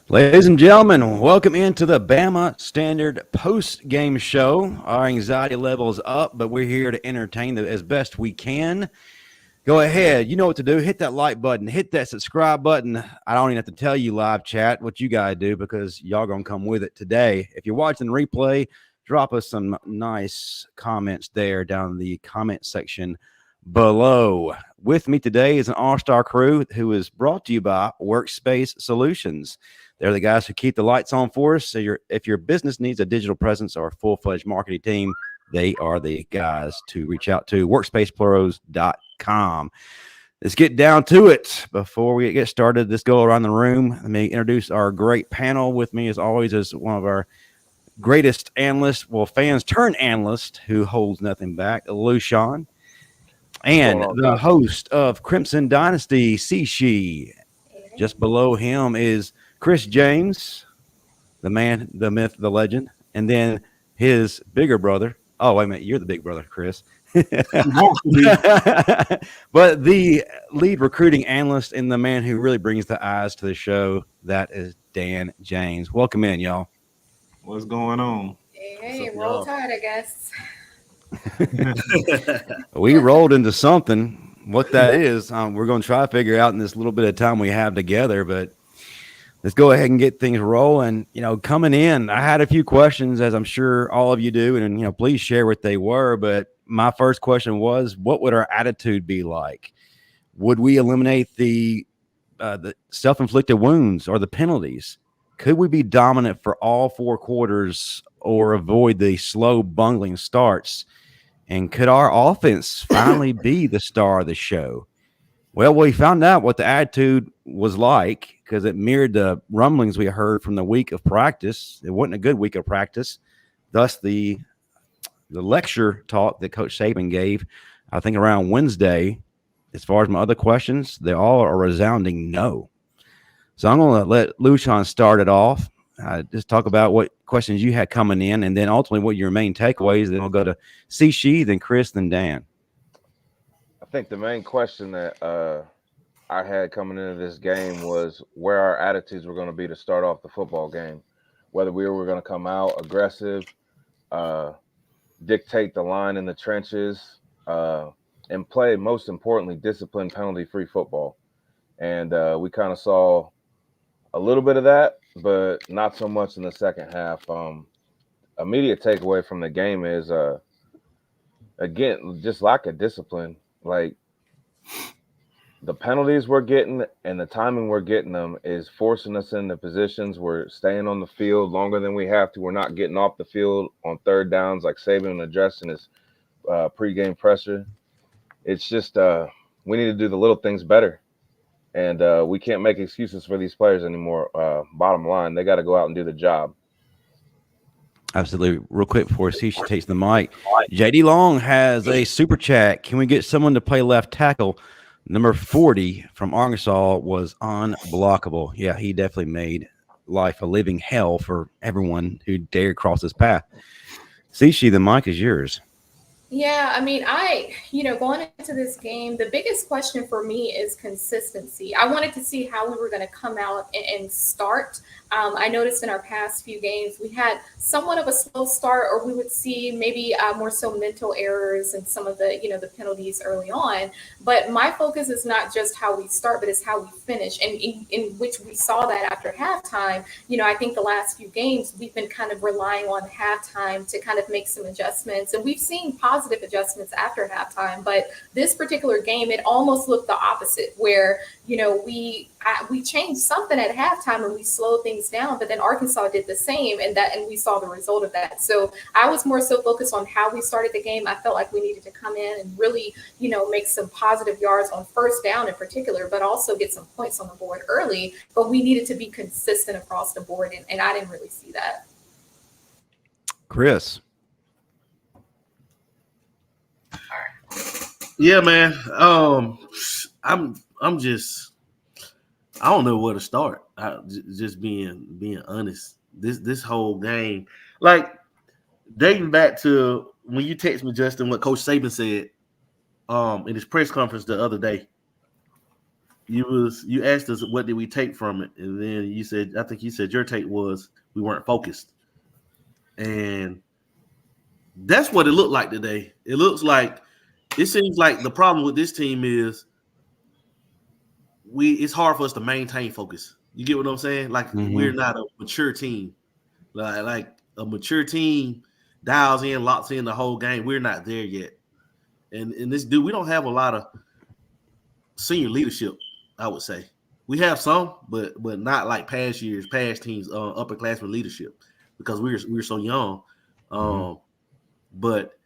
Ladies and gentlemen, welcome into the Bama Standard post-game show. Our anxiety level is up, but we're here to entertain as best we can. Go ahead. You know what to do. Hit that like button. Hit that subscribe button. I don't even have to tell you live chat what you got to do because y'all going to come with it today. If you're watching the replay, drop us some nice comments there down in the comment section below. With me today is an all-star crew who is brought to you by Workspace Solutions. They're the guys who keep the lights on for us. So if your business needs a digital presence or a full-fledged marketing team, they are the guys to reach out to. WorkspacePros.com. Let's get down to it. Before we get started, let's go around the room. Let me introduce our great panel. With me, as always, is one of our greatest analysts, fans turn analyst who holds nothing back, Lushan. And the host of Crimson Dynasty, Sishi. Just below him is Chris James, the man, the myth, the legend. And then his bigger brother. Oh, wait a minute. You're the big brother, Chris. But the lead recruiting analyst and the man who really brings the eyes to the show, that is Dan James. Welcome in, y'all. What's going on? Hey, roll tide, I guess. We rolled into something. What that is, we're going to try to figure out in this little bit of time we have together, but let's go ahead and get things rolling. Coming in, I had a few questions, as I'm sure all of you do, and please share what they were. But my first question was, what would our attitude be like? Would we eliminate the self-inflicted wounds or the penalties? Could we be dominant for all 4 quarters or avoid the slow bungling starts? And could our offense finally be the star of the show? Well, we found out what the attitude was like because it mirrored the rumblings we heard from the week of practice. It wasn't a good week of practice. Thus, the lecture talk that Coach Saban gave, I think around Wednesday, as far as my other questions, they all are resounding no. So I'm going to let Lushan start it off. Just talk about what questions you had coming in, and then ultimately what your main takeaways. Then we'll go to Sishi, then Chris, then Dan. I think the main question that I had coming into this game was where our attitudes were going to be to start off the football game, whether we were going to come out aggressive, dictate the line in the trenches, and play, most importantly, disciplined, penalty-free football. And we kind of saw a little bit of that, but not so much in the second half. Immediate takeaway from the game is, again, just lack of discipline. Like, the penalties we're getting and the timing we're getting them is forcing us into positions. We're staying on the field longer than we have to. We're not getting off the field on third downs like Saban addressing his pregame pressure. It's just we need to do the little things better. And we can't make excuses for these players anymore. Bottom line, they got to go out and do the job. Absolutely. Real quick before Sishi takes the mic, JD Long has a super chat. Can we get someone to play left tackle? Number 40 from Arkansas was unblockable. Yeah, he definitely made life a living hell for everyone who dared cross his path. Sishi, the mic is yours. Yeah, I mean, going into this game, the biggest question for me is consistency. I wanted to see how we were going to come out and start. I noticed in our past few games, we had somewhat of a slow start, or we would see maybe more so mental errors and some of the, the penalties early on. But my focus is not just how we start, but it's how we finish. And in which we saw that after halftime. I think the last few games, we've been kind of relying on halftime to kind of make some adjustments. And we've seen positive adjustments after halftime. But this particular game, it almost looked the opposite, where, we changed something at halftime and we slowed things down, but then Arkansas did the same, and we saw the result of that. So I was more so focused on how we started the game. I felt like we needed to come in and really, make some positive yards on first down in particular, but also get some points on the board early. But we needed to be consistent across the board, and I didn't really see that. Chris. Yeah, man. I'm just, I don't know where to start. Just being honest. This whole game, like dating back to when you text me, Justin, what Coach Saban said in his press conference the other day. you asked us what did we take from it, and then you said, I think you said your take was we weren't focused, and that's what it looked like today. It seems like the problem with this team is it's hard for us to maintain focus. You get what I'm saying? Like we're not a mature team. Like a mature team dials in, locks in the whole game. We're not there yet. And this dude, we don't have a lot of senior leadership, I would say. We have some, but not like past years, past teams, upperclassmen leadership, because we're so young. But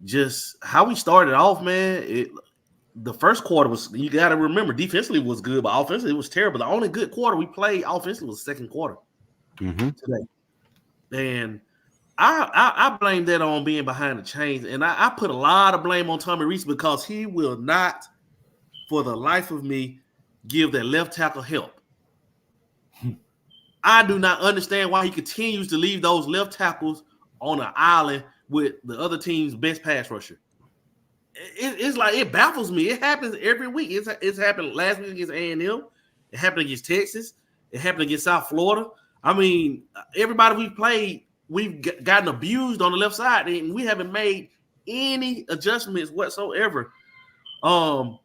just how we started off, man, the first quarter was, you got to remember, defensively was good, but offensively it was terrible. The only good quarter we played offensively was the second quarter today. And I blame that on being behind the chains. And I put a lot of blame on Tommy Reese, because he will not, for the life of me, give that left tackle help. I do not understand why he continues to leave those left tackles on an island with the other team's best pass rusher. It's like, it baffles me. It happens every week. It's happened last week against A&M. It happened against Texas. It happened against South Florida. I mean, everybody we've played, we've gotten abused on the left side, and we haven't made any adjustments whatsoever. On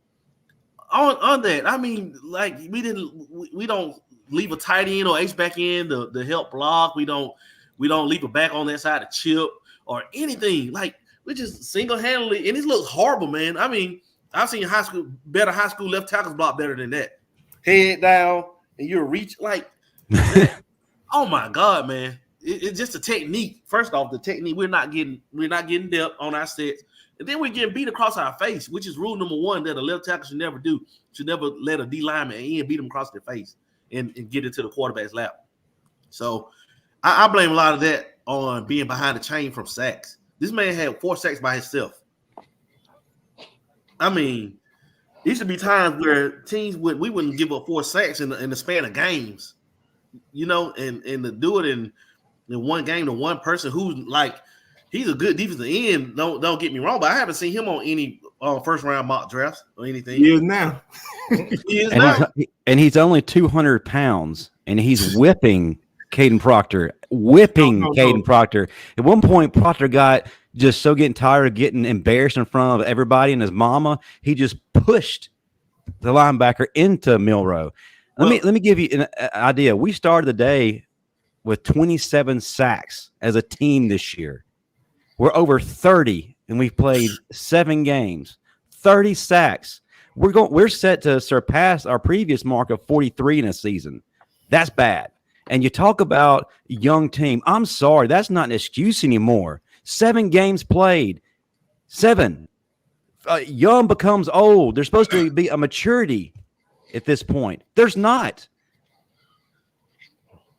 that, I mean, like we don't leave a tight end or H-back end to help block. We don't leave a back on that side to chip or anything. Like, we just single-handedly, and it looks horrible, man. I mean, I've seen high school left tackles block better than that. Head down, and you're like, oh my God, man. It's just a technique. First off, the technique, we're not getting depth on our sets. And then we're getting beat across our face, which is rule number one that a left tackle should never do. Should never let a D lineman in, beat them across their face and get into the quarterback's lap. So I blame a lot of that on being behind the chain from sacks. This man had 4 sacks by himself. I mean, there should be times where teams we wouldn't give up 4 sacks in the span of games, and to do it in one game to one person who's like, he's a good defensive end. Don't get me wrong, but I haven't seen him on any first round mock drafts or anything. He is now. And he's only 200 pounds, and he's whipping Caden Proctor. Caden Proctor. At one point, Proctor got just so getting tired of getting embarrassed in front of everybody and his mama, he just pushed the linebacker into Milroe. Let me give you an idea. We started the day with 27 sacks as a team this year. We're over 30, and we've played 7 games. 30 sacks. We're set to surpass our previous mark of 43 in a season. That's bad. And you talk about young team. I'm sorry, that's not an excuse anymore. 7 games played. 7. Young becomes old. There's supposed to be a maturity at this point. There's not.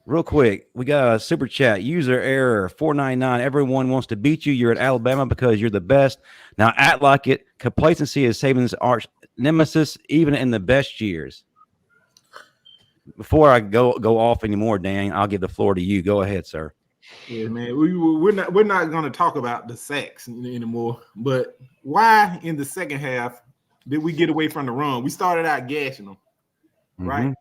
Real quick, we got a super chat. User error 499. Everyone wants to beat you. You're at Alabama because you're the best. Now act like it. Complacency is Saban's arch nemesis, even in the best years. Before I go off anymore, Dan, I'll give the floor to you. Go ahead, sir. Yeah, man. We're not going to talk about the sacks anymore. But why in the second half did we get away from the run? We started out gashing them, right?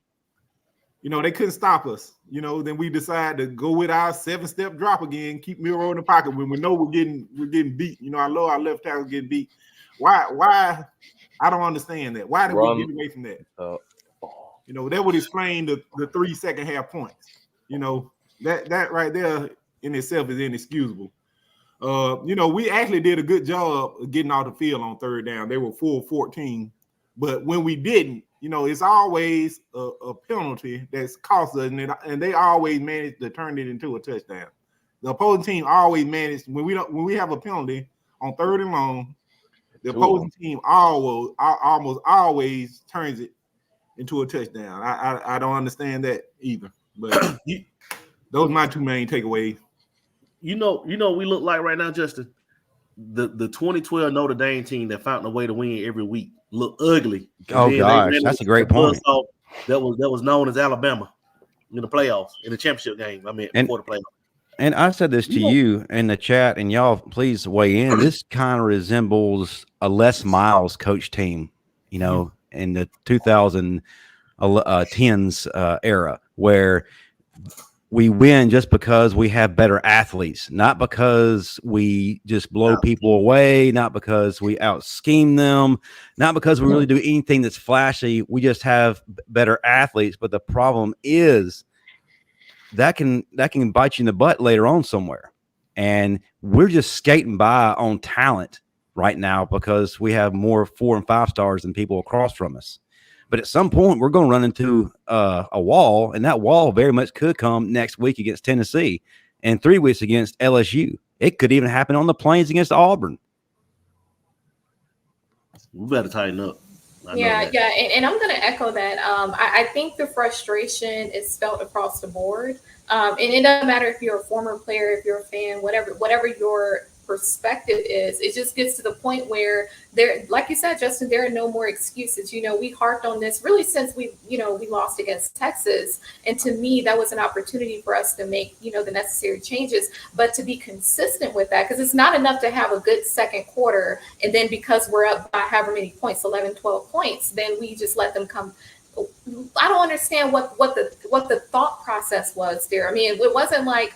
They couldn't stop us. Then we decided to go with our 7-step drop again, keep Milroe in the pocket when we know we're getting beat. I know our left tackle getting beat. Why? I don't understand that. Why did we get away from that? That would explain the 3 second half points. That right there in itself is inexcusable. We actually did a good job of getting off the field on third down. They were full 14, but when we didn't, it's always a penalty that's cost us, and they always manage to turn it into a touchdown. The opposing team always managed when we have a penalty on third and long. The opposing team almost always turns it into a touchdown. I don't understand that either. But those are my 2 main takeaways. We look like right now, Justin, the 2012 Notre Dame team that found a way to win every week look ugly. Oh gosh, that's a great point. That was known as Alabama in the playoffs, in the championship game. Before the playoffs. And I said this to you in the chat, and y'all please weigh in. This kind of resembles a Les Miles coach team, and in the 2010s era, where we win just because we have better athletes, not because we just blow people away, not because we out scheme them, not because we really do anything that's flashy. We just have better athletes. But the problem is that can bite you in the butt later on somewhere. And we're just skating by on talent right now because we have more 4 and 5 stars than people across from us. But at some point, we're going to run into a wall, and that wall very much could come next week against Tennessee and 3 weeks against LSU. It could even happen on the Plains against Auburn. We better tighten up. Yeah, and I'm going to echo that. I think the frustration is felt across the board, and it doesn't matter if you're a former player, if you're a fan, whatever your perspective is. It just gets to the point where there, like you said, Justin, there are no more excuses. We harped on this really since we lost against Texas, and to me, that was an opportunity for us to make the necessary changes, but to be consistent with that, because it's not enough to have a good second quarter and then because we're up by however many points, 11, 12 points, then we just let them come. I don't understand what the thought process was there. I mean, it wasn't like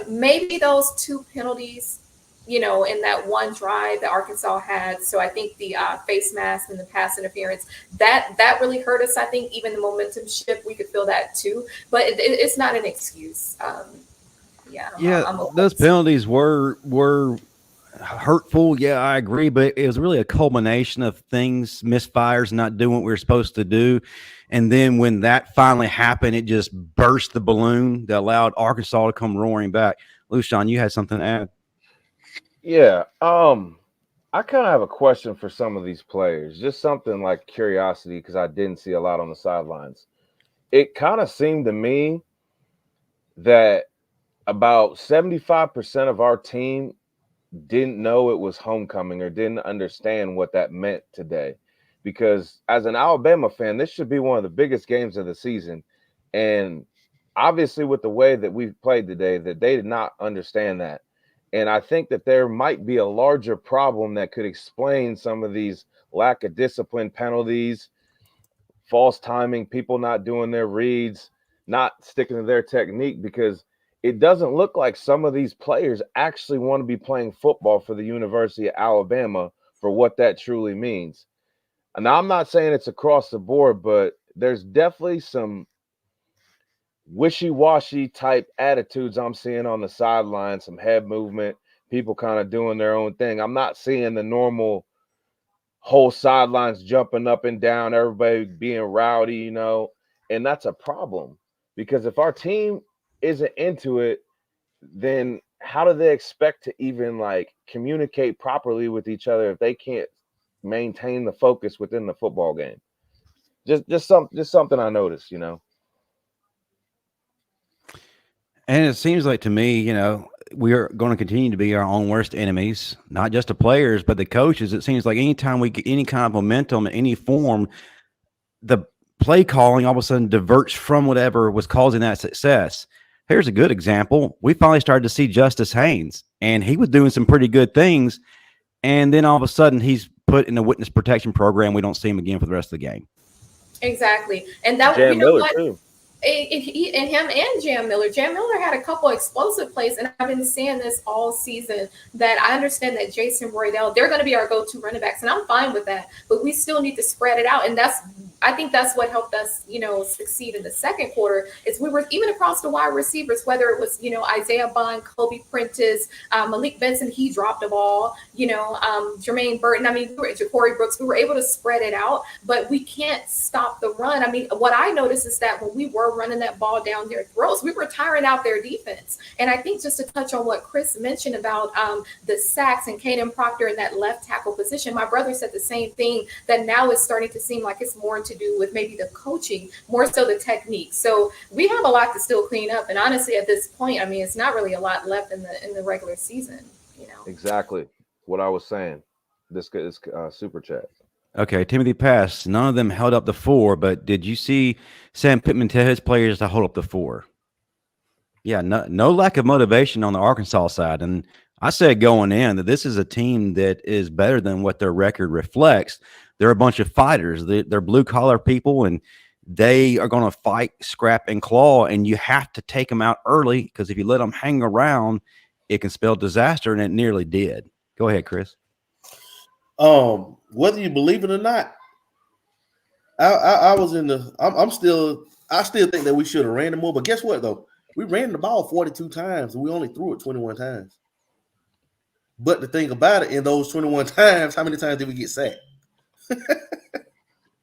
maybe those 2 penalties, in that one drive that Arkansas had. So I think the face mask and the pass interference, that really hurt us. I think even the momentum shift, we could feel that too. But it's not an excuse. Those penalties were hurtful. Yeah, I agree. But it was really a culmination of things, misfires, not doing what we were supposed to do. And then when that finally happened, it just burst the balloon that allowed Arkansas to come roaring back. Lushan, you had something to add? Yeah. I kind of have a question for some of these players, just something like curiosity, because I didn't see a lot on the sidelines. It kind of seemed to me that about 75% of our team didn't know it was homecoming or didn't understand what that meant today. Because as an Alabama fan, this should be one of the biggest games of the season. And obviously with the way that we've played today, that they did not understand that. And I think that there might be a larger problem that could explain some of these lack of discipline penalties, false timing, people not doing their reads, not sticking to their technique, because it doesn't look like some of these players actually want to be playing football for the University of Alabama for what that truly means. And I'm not saying it's across the board, but there's definitely some wishy-washy type attitudes I'm seeing on the sideline, some head movement, people kind of doing their own thing. I'm not seeing the normal whole sidelines jumping up and down, everybody being rowdy, and that's a problem, because if our team isn't into it, then how do they expect to even communicate properly with each other if they can't maintain the focus within the football game? Just something I noticed, And it seems like to me, we are going to continue to be our own worst enemies, not just the players, but the coaches. It seems like anytime we get any kind of momentum in any form, the play calling all of a sudden diverts from whatever was causing that success. Here's a good example. We finally started to see Justice Haynes, and he was doing some pretty good things. And then all of a sudden he's put in a witness protection program. We don't see him again for the rest of the game. Exactly. And that, Jalen Milroe too. And him and Jam Miller. Jam Miller had a couple explosive plays, and I've been saying this all season that I understand that Jason Roydell, they're going to be our go-to running backs, and I'm fine with that. But we still need to spread it out, and I think that's what helped us, succeed in the second quarter. Is we were even across the wide receivers, whether it was Isaiah Bond, Kobe Prentice, Malik Benson, he dropped the ball, Jermaine Burton. Ja'Cory Brooks. We were able to spread it out, but we can't stop the run. What I noticed is that when we were running that ball down their throats, we were tiring out their defense. And I think just to touch on what Chris mentioned about the sacks and Caden Proctor in that left tackle position, my brother said the same thing, that now it's starting to seem like it's more to do with maybe the coaching, more so the technique. So we have a lot to still clean up. And honestly, at this point, it's not really a lot left in the regular season. Exactly what I was saying. This is super chat. Okay, Timothy Pass, none of them held up the 4, but did you see Sam Pittman tell his players to hold up the 4? Yeah, no lack of motivation on the Arkansas side. And I said going in that this is a team that is better than what their record reflects. they're a bunch of fighters. They're blue collar people, and they are going to fight, scrap, and claw. And you have to take them out early, because if you let them hang around, it can spell disaster, and it nearly did. Go ahead, Chris. Whether you believe it or not, I still think that we should have ran the more. But guess what though? We ran the ball 42 times and we only threw it 21 times. But the thing about it, in those 21 times, how many times did we get sacked?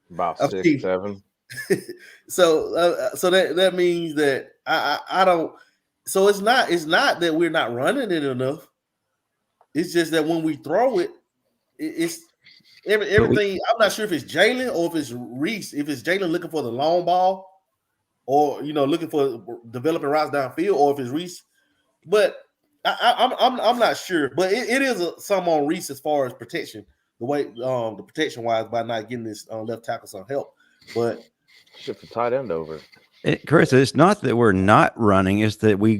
About 6, 7. So that means that I don't. So it's not that we're not running it enough. It's just that when we throw it, it's everything. I'm not sure if it's Jalen or if it's Reese. If it's Jalen looking for the long ball, or looking for developing routes downfield, or if it's Reese. But I'm not sure. But it is some on Reese as far as protection. The way the protection wise by not getting this left tackle some help. But shift the tight end over. Chris, it's not that we're not running; it's that we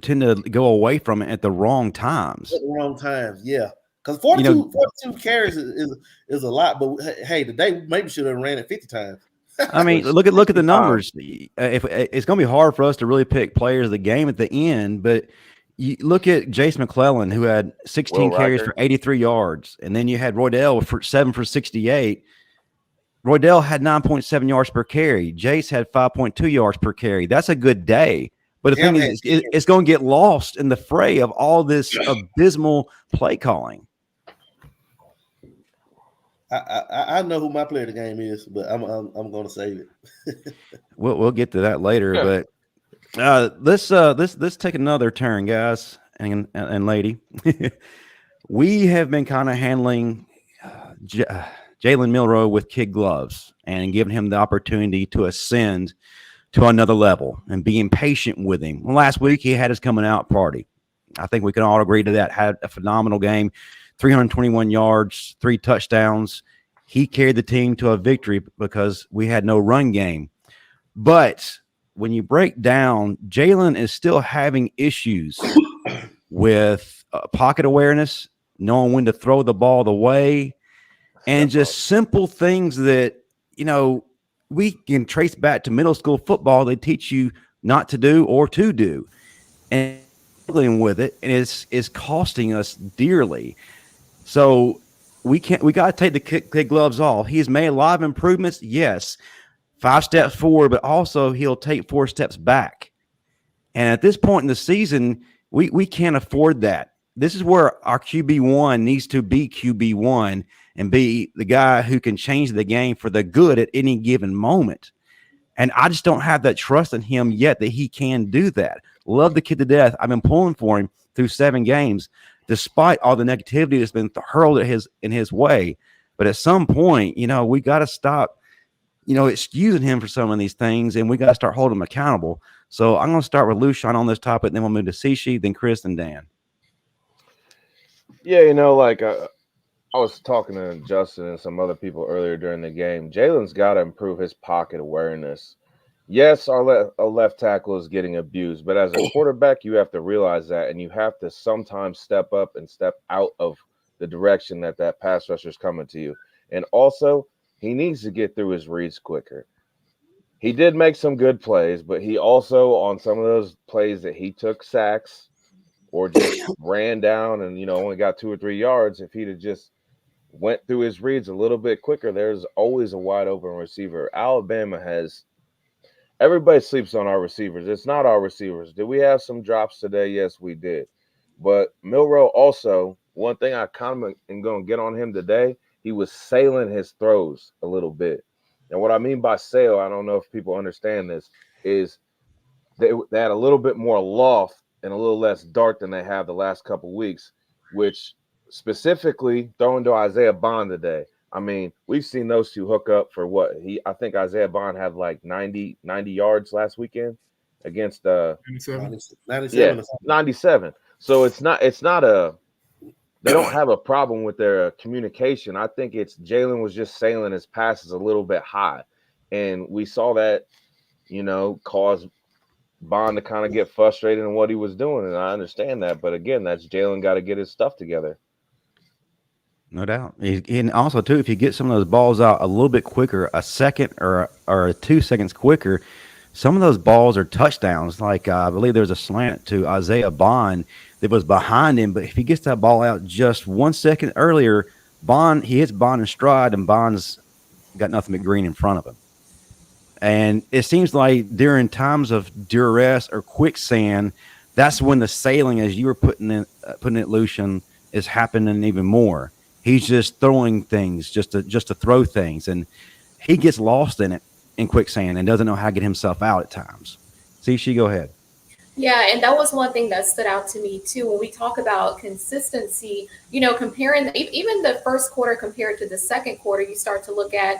tend to go away from it at the wrong times. At the wrong times, yeah. Because 42 carries is a lot. But hey, today maybe should have ran it 50 times. I mean, look at the numbers. If it's going to be hard for us to really pick players of the game at the end, but you look at Jace McClellan, who had 16 carries for 83 yards, and then you had Roydell for 7 for 68. Roydell had 9.7 yards per carry. Jace had 5.2 yards per carry. That's a good day. But the thing is, it's going to get lost in the fray of all this abysmal play calling. I know who my player of the game is, but I'm going to save it. We'll get to that later, but let's take another turn, guys and lady. We have been kind of handling Jalen Milroe with kid gloves and giving him the opportunity to ascend to another level and being patient with him. Well, last week he had his coming out party. I think we can all agree to that. Had a phenomenal game, 321 yards, 3 touchdowns. He carried the team to a victory because we had no run game. But when you break down, Jalen is still having issues with pocket awareness, knowing when to throw the ball away, and just simple things that, we can trace back to middle school football. They teach you not to do or to do. And struggling with it, and it's costing us dearly. So we got to take the kid gloves off. He's made a lot of improvements, yes. 5 steps forward, but also he'll take 4 steps back. And at this point in the season, we can't afford that. This is where our QB1 needs to be QB1 and be the guy who can change the game for the good at any given moment. And I just don't have that trust in him yet that he can do that. Love the kid to death. I've been pulling for him through 7 games, despite all the negativity that's been hurled at in his way. But at some point, we got to stop, excusing him for some of these things, and we got to start holding him accountable. So I'm going to start with Lushan on this topic, then we'll move to Sishi, then Chris, and Dan. Yeah, I was talking to Justin and some other people earlier during the game. Jalen's got to improve his pocket awareness. Yes, our left tackle is getting abused, but as a quarterback, you have to realize that, and you have to sometimes step up and step out of the direction that pass rusher is coming to you. And also, he needs to get through his reads quicker. He did make some good plays, but he also, on some of those plays that he took sacks or just ran down and, only got 2 or 3 yards, if he'd have just went through his reads a little bit quicker, there's always a wide open receiver. Alabama has – everybody sleeps on our receivers. It's not our receivers. Did we have some drops today? Yes, we did. But Milroe also, one thing I kind of am going to get on him today, he was sailing his throws a little bit. And what I mean by sail, I don't know if people understand this, is they had a little bit more loft and a little less dart than they have the last couple weeks, which – specifically throwing to Isaiah Bond today. I mean, we've seen those two hook up for what? I think Isaiah Bond had like 90 yards last weekend against 97. Yeah, 97. So it's not they don't have a problem with their communication. I think it's Jalen was just sailing his passes a little bit high. And we saw that, cause Bond to kind of get frustrated in what he was doing. And I understand that. But again, that's Jalen got to get his stuff together. No doubt. And also, too, if you get some of those balls out a little bit quicker, a second or 2 seconds quicker, some of those balls are touchdowns. Like I believe there was a slant to Isaiah Bond that was behind him, but if he gets that ball out just 1 second earlier, he hits Bond in stride, and Bond's got nothing but green in front of him. And it seems like during times of duress or quicksand, that's when the sailing, as you were putting it, Lucian, is happening even more. He's just throwing things just to throw things, and he gets lost in it in quicksand and doesn't know how to get himself out at times. See, she go ahead. Yeah, and that was one thing that stood out to me too when we talk about consistency. Comparing even the first quarter compared to the second quarter, you start to look at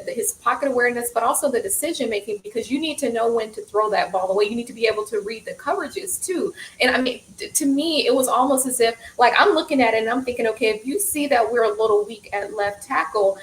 his pocket awareness, but also the decision making, because you need to know when to throw that ball away. You need to be able to read the coverages too. And I mean, to me, it was almost as if, like, I'm looking at it and I'm thinking, okay, if you see that we're a little weak at left tackle,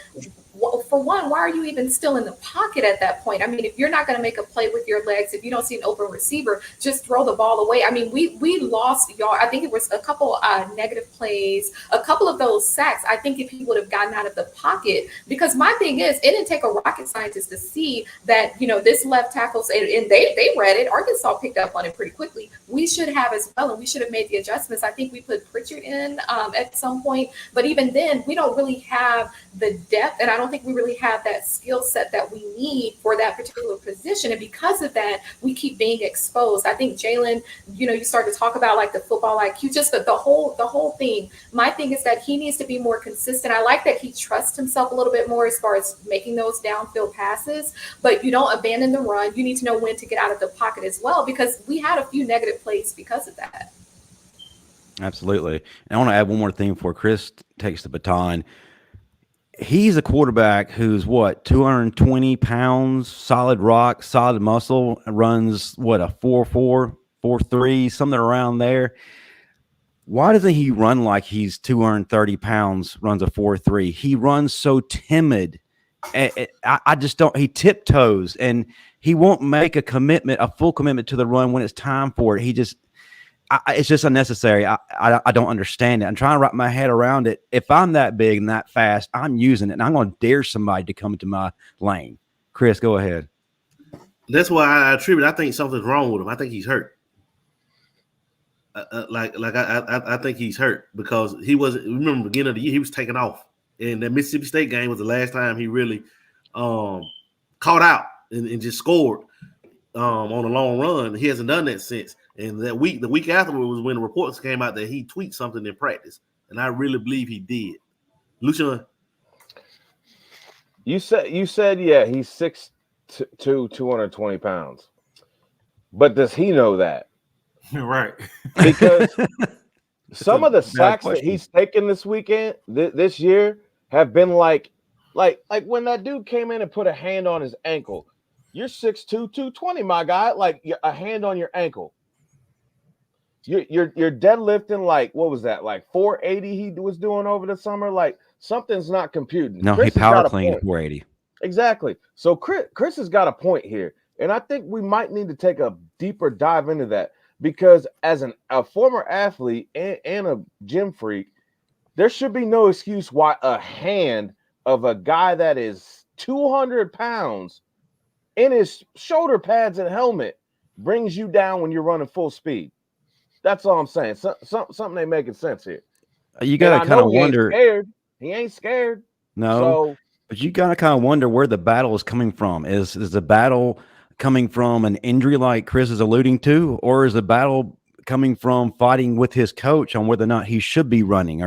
for one, why are you even still in the pocket at that point? I mean, if you're not going to make a play with your legs, if you don't see an open receiver, just throw the ball away. I mean, we lost yard. I think it was a couple negative plays, a couple of those sacks. I think if he would have gotten out of the pocket, because my thing is, it didn't take a rocket scientist to see that, this left tackle, and they read it. Arkansas picked up on it pretty quickly. We should have as well, and we should have made the adjustments. I think we put Pritchard in at some point, but even then, we don't really have the depth, and I don't think we really have that skill set that we need for that particular position. And because of that, we keep being exposed. I think Jalen, you start to talk about like the football IQ, just the whole thing. My thing is that he needs to be more consistent. I like that he trusts himself a little bit more as far as making those downfield passes, but you don't abandon the run. You need to know when to get out of the pocket as well, because we had a few negative plays because of that. Absolutely. And I want to add one more thing before Chris takes the baton. He's a quarterback who's 220 pounds, solid rock, solid muscle, runs a 4.4, 4.3, something around there. Why doesn't he run like he's 230 pounds, runs a 4.3? He runs so timid. I just don't. He tiptoes, and he won't make a full commitment to the run when it's time for it. It's just unnecessary. I don't understand it. I'm trying to wrap my head around it. If I'm that big and that fast, I'm using it, and I'm going to dare somebody to come into my lane. Chris, go ahead. That's why I think something's wrong with him. I think he's hurt. I think he's hurt because he wasn't. Remember, the beginning of the year, he was taking off, and that Mississippi State game was the last time he really caught out and just scored on a long run. He hasn't done that since. And the week afterward was when the reports came out that he tweaked something in practice, and I really believe he did. Lucian, you said yeah, he's 6'2", 220 pounds, but does he know that? Right. Because some of the sacks that he's taken this weekend, this year, have been like when that dude came in and put a hand on his ankle. You're 6'2", 220, my guy. Like a hand on your ankle. You're deadlifting like, what was that, like 480 he was doing over the summer? Like something's not computing. No, he power cleaned 480. Exactly. So Chris has got a point here, and I think we might need to take a deeper dive into that, because as a former athlete and a gym freak, there should be no excuse why a hand of a guy that is 200 pounds in his shoulder pads and helmet brings you down when you're running full speed. That's all I'm saying. Something ain't making sense here. You got to kind of wonder. He ain't scared. No, but you got to kind of wonder where the battle is coming from. Is the battle coming from an injury like Chris is alluding to, or is the battle coming from fighting with his coach on whether or not he should be running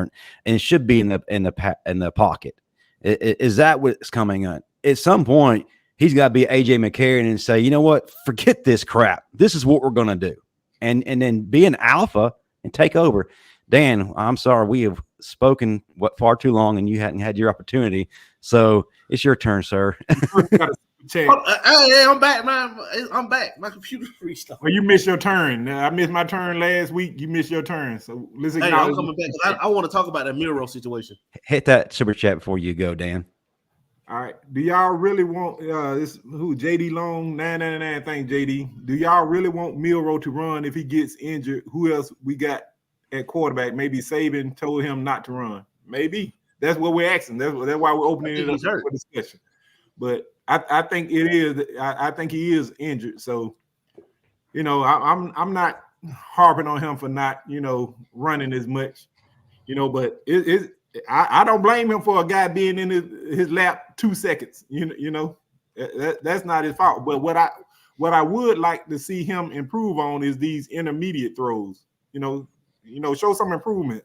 and should be in the pocket? Is that what's coming on? At some point, he's got to be AJ McCarron and say, you know what, forget this crap. This is what we're going to do. And then be an alpha and take over. Dan, I'm sorry, we have spoken far too long, and you hadn't had your opportunity. So it's your turn, sir. Hey, I'm back, man. I'm back. My computer's restarted. Well, you missed your turn. I missed my turn last week. You missed your turn. So let's acknowledge. I'm coming back. I want to talk about that Milroe situation. Hit that super chat before you go, Dan. All right. Do y'all really want this? Who? JD Long 999. Thank JD. Do y'all really want Milroe to run if he gets injured? Who else we got at quarterback? Maybe Saban told him not to run. Maybe. That's what we're asking. That's why we're opening it up for discussion. But I think it is. I think he is injured. So, you know, I'm not harping on him for not, you know, running as much, you know. But I don't blame him for a guy being in his lap 2 seconds. You know, that's not his fault. But what I would like to see him improve on is these intermediate throws. You know, show some improvement.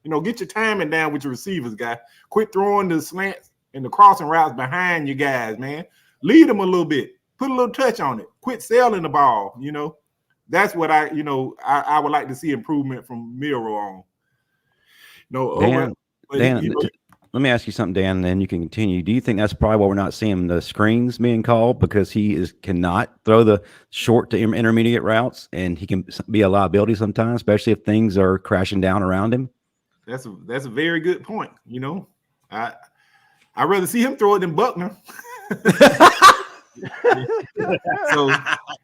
You know, get your timing down with your receivers, guy. Quit throwing the slants and the crossing routes behind you guys, man. Lead them a little bit. Put a little touch on it. Quit selling the ball, you know. That's what I would like to see improvement from Milroe on. No, Dan, let me ask you something, Dan, and then you can continue. Do you think that's probably why we're not seeing the screens being called, because he cannot throw the short to intermediate routes, and he can be a liability sometimes, especially if things are crashing down around him? That's a very good point. You know, I'd rather see him throw it than Buckner. So,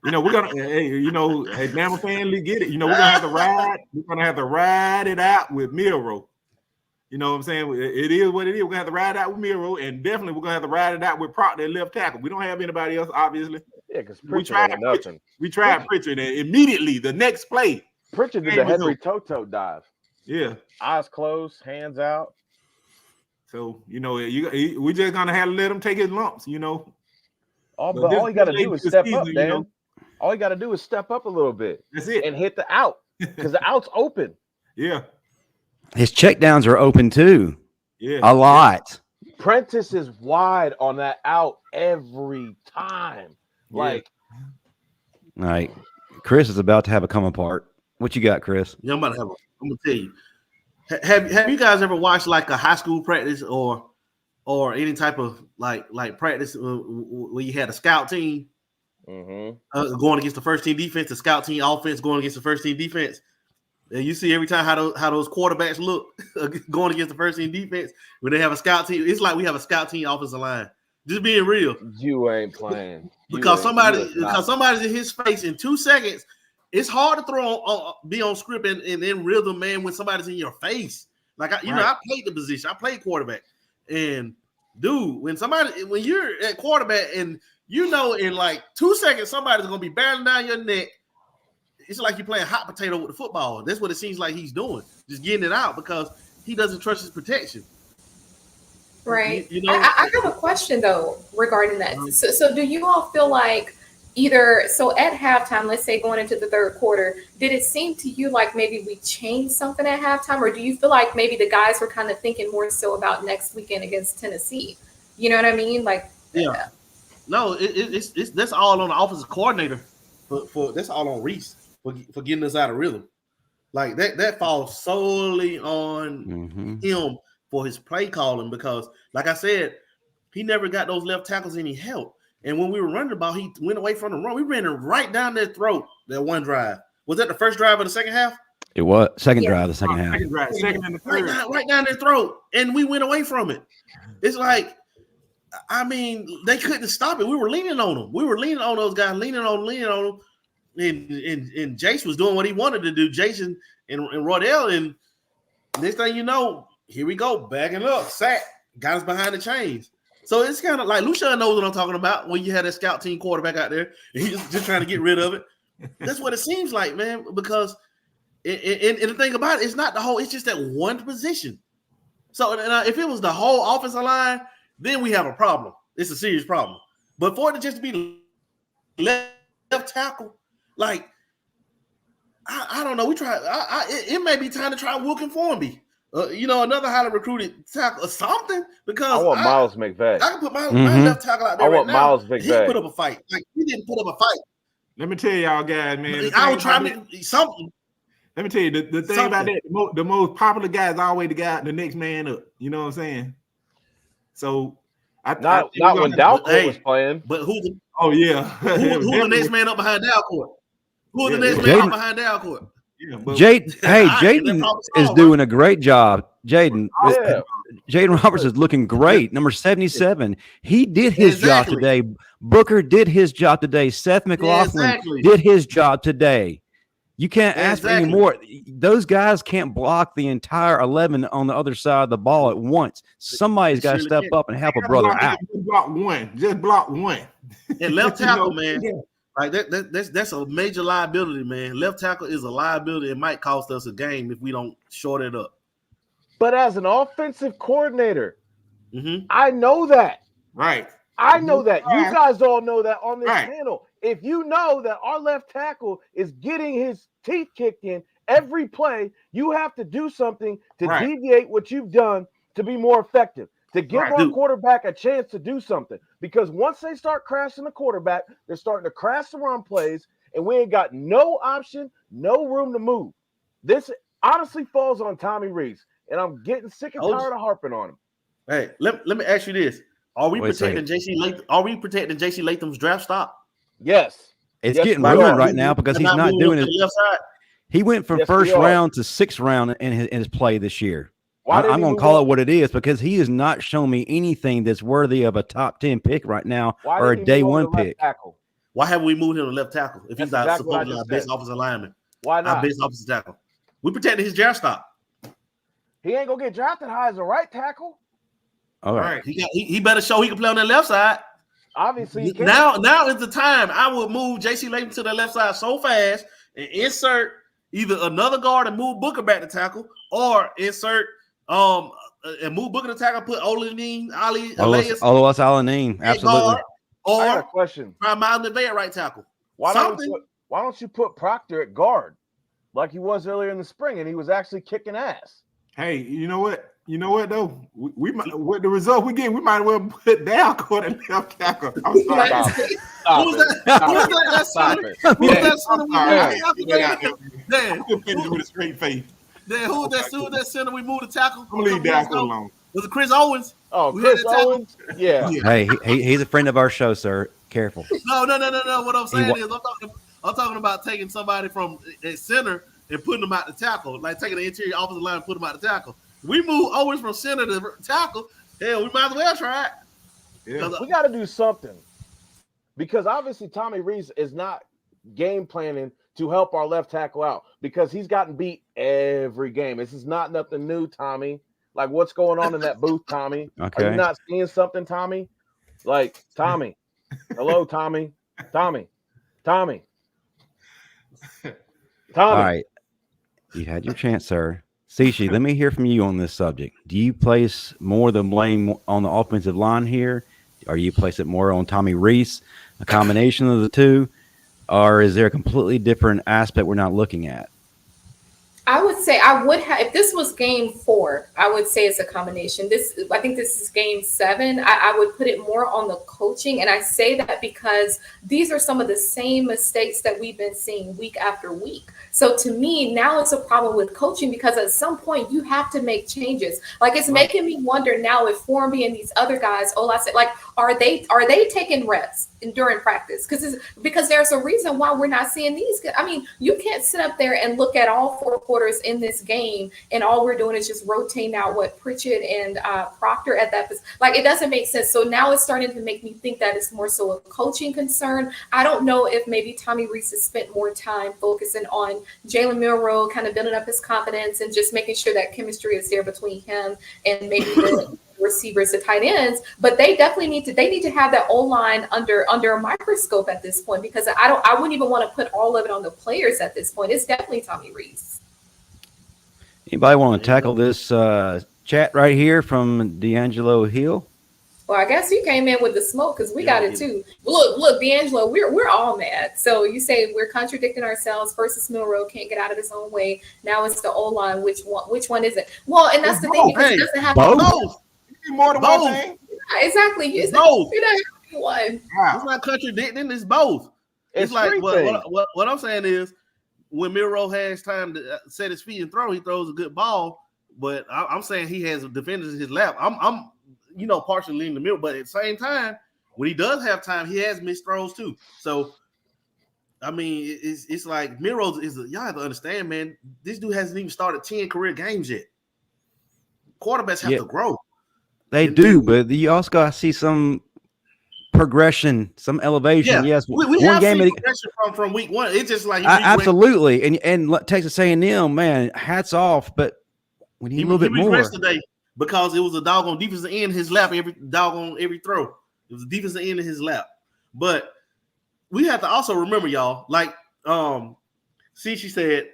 you know, we're gonna, hey, Bama fan, get it. You know, we're gonna have to ride it out with Milroe. You know what I'm saying? It is what it is. We're gonna have to ride it out with Milroe, and definitely we're gonna have to ride it out with Proctor at left tackle. We don't have anybody else, obviously. Yeah, because we tried Pritchard, and immediately the next play, Pritchard did the Henry Toto dive. Yeah, eyes closed, hands out. So, you know, we just gonna have to let him take his lumps, you know. But all you got to do is step up, Dan. You know? All you got to do is step up a little bit. That's it. And hit the out, because the out's open. Yeah. His checkdowns are open too. Yeah. A lot. Prentice is wide on that out every time. Like, all right. Chris is about to have a come apart. What you got, Chris? Yeah, I'm gonna tell you. Have you guys ever watched like a high school practice or any type of like practice where you had a scout team going against the first team defense, the scout team offense going against the first team defense? And you see every time how those quarterbacks look going against the first team defense when they have a scout team. It's like we have a scout team offensive line. Just being real. You ain't playing. Because somebody's in his face in 2 seconds. It's hard to be on script and in rhythm, man, when somebody's in your face. Like, I played the position. I played quarterback. And, dude, when you're at quarterback and you know in like 2 seconds somebody's going to be barreling down your neck, it's like you're playing hot potato with the football. That's what it seems like he's doing, just getting it out because he doesn't trust his protection. Right. You know? I have a question, though, regarding that. So do you all feel like so at halftime, let's say going into the third quarter, did it seem to you like maybe we changed something at halftime, or do you feel like maybe the guys were kind of thinking more so about next weekend against Tennessee? You know what I mean? Like, yeah. No, it's that's all on the offensive coordinator. For that's all on Reese for getting us out of rhythm. Like that falls solely on him for his play calling because, like I said, he never got those left tackles any help. And when we were running the ball, he went away from the run. We ran it right down their throat, that one drive. Was that the first drive of the second half? It was. Second drive, the second half. Second and the third. Right down their throat. And we went away from it. It's like, I mean, they couldn't stop it. We were leaning on them. We were leaning on those guys, leaning on them. And Jace was doing what he wanted to do, Jason and Rodell. And next thing you know, here we go, backing up, sack, got us behind the chains. So it's kind of like Lucian knows what I'm talking about when you had that scout team quarterback out there and he's just trying to get rid of it. That's what it seems like, man, because and the thing about it, it's not the whole, it's just that one position. So if it was the whole offensive line, then we have a problem. It's a serious problem. But for it to just be left tackle, like, I don't know. We try. It may be time to try Wilkin Formby. Another highly recruited tackle or something. Because I want Miles McVay. I can put my left tackle out there. I want Miles McVay. He put up a fight. Like he didn't put up a fight. Let me tell y'all guys, man. I was trying to something. Let me tell you the thing about that. The most popular guy is always the guy, the next man up. You know what I'm saying? So not when Dalcourt was playing. But who the who the next man up behind Dalcourt? Who the next man up behind Dalcourt? Yeah, Jaden is doing a great job. Jaden Roberts is looking great. Number 77. He did his job today. Booker did his job today. Seth McLaughlin did his job today. You can't ask for any more. Those guys can't block the entire 11 on the other side of the ball at once. Somebody's got to step up and help a brother out. Just block one. And left tackle, man. Like that's a major liability, man. Left tackle is a liability. It might cost us a game if we don't short it up. But as an offensive coordinator, I know that. Right. I know that. You guys all know that on this panel. If you know that our left tackle is getting his teeth kicked in every play, you have to do something to deviate what you've done to be more effective, to give our quarterback a chance to do something. Because once they start crashing the quarterback, they're starting to crash the run plays, and we ain't got no option, no room to move. This honestly falls on Tommy Rees, and I'm getting sick and tired of harping on him. Hey, let me ask you this. Are we protecting J.C. Latham? Are we protecting J.C. Latham's draft stock? Yes. It's getting ruined right now because he's not doing it. He went from first round to 6th round in his play this year. I'm going to call it what it is because he has not shown me anything that's worthy of a top 10 pick right now or a day one pick. Why haven't we moved him to left tackle if he's not supposedly our best offensive lineman? Why not? Our best offensive tackle. We protected his draft stock. He ain't going to get drafted high as a right tackle. All right. He better show he can play on that left side. Obviously, he can. Now is the time. I will move J.C. Latham to the left side so fast and insert either another guard and move Booker back to tackle, or insert and move Booker to tackle, put Olanine, Ali, Elias, Olanine, absolutely. Or I got a question. Try Miles McVay at right tackle. Why don't you put Proctor at guard like he was earlier in the spring, and he was actually kicking ass? Hey, you know what? You know what though? We might, with the result we get, we might as well put down court and left tackle. I'm sorry. Who's that? Stop it. Damn, we'll finish with a straight face. Then who's that center we moved to tackle? I'm gonna leave that alone. Was it Chris Owens? Oh, Chris Owens? Yeah. Hey, he's a friend of our show, sir. Careful. No. What I'm saying is I'm talking about taking somebody from a center and putting them out to tackle, like taking the interior offensive line and putting them out to tackle. We move Owens from center to tackle. Hell, we might as well try it. Yeah. We got to do something because obviously Tommy Rees is not game planning to help our left tackle out because he's gotten beat every game. This is not nothing new, Tommy. Like, what's going on in that booth, Tommy? Okay. Are you not seeing something, Tommy? Like, Tommy. Hello, Tommy. Tommy. All right. You had your chance, sir. Cici, let me hear from you on this subject. Do you place more of the blame on the offensive line here? Or you place it more on Tommy Rees, a combination of the two? Or is there a completely different aspect we're not looking at? I would say I would have, if this was game 4, I would say it's a combination. I think this is game 7. I would put it more on the coaching. And I say that because these are some of the same mistakes that we've been seeing week after week. So to me, now it's a problem with coaching because at some point you have to make changes. Like it's making me wonder now if Formby and these other guys, are they taking reps during practice? Because there's a reason why we're not seeing these. I mean, you can't sit up there and look at all 4 quarters in this game and all we're doing is just rotating out Pritchett and Proctor at that. Like it doesn't make sense. So now it's starting to make me think that it's more so a coaching concern. I don't know if maybe Tommy Rees has spent more time focusing on Jalen Milroe, kind of building up his confidence and just making sure that chemistry is there between him and maybe the receivers, the tight ends. But they definitely need to have that O-line under a microscope at this point because I wouldn't even want to put all of it on the players at this point. It's definitely Tommy Rees. Anybody want to tackle this chat right here from D'Angelo Hill? Well, I guess you came in with the smoke because we got it too. Look, D'Angelo, we're all mad. So you say we're contradicting ourselves. Versus Milroe can't get out of his own way. Now it's the O-line. Which one is it? Well, and that's the thing because it doesn't have both. More than one thing. Yeah, exactly. It's both. One. Wow. It's not contradicting. It's both. It's like what I'm saying is when Milroe has time to set his feet and throw, he throws a good ball. But I'm saying he has defenders in his lap. I'm partially leaning the Milroe, but at the same time, when he does have time, he has missed throws too. So, I mean, it's like Milroe y'all have to understand, man. This dude hasn't even started 10 career games yet. Quarterbacks have to grow. They do, but you also got to see some progression, some elevation. Yes, we one have game seen progression from week one. It's just like absolutely, and Texas A&M, man, hats off, but we need a little bit more today because it was a doggone defensive end in his lap every throw. It was a defensive end in his lap, but we have to also remember, y'all, like she said,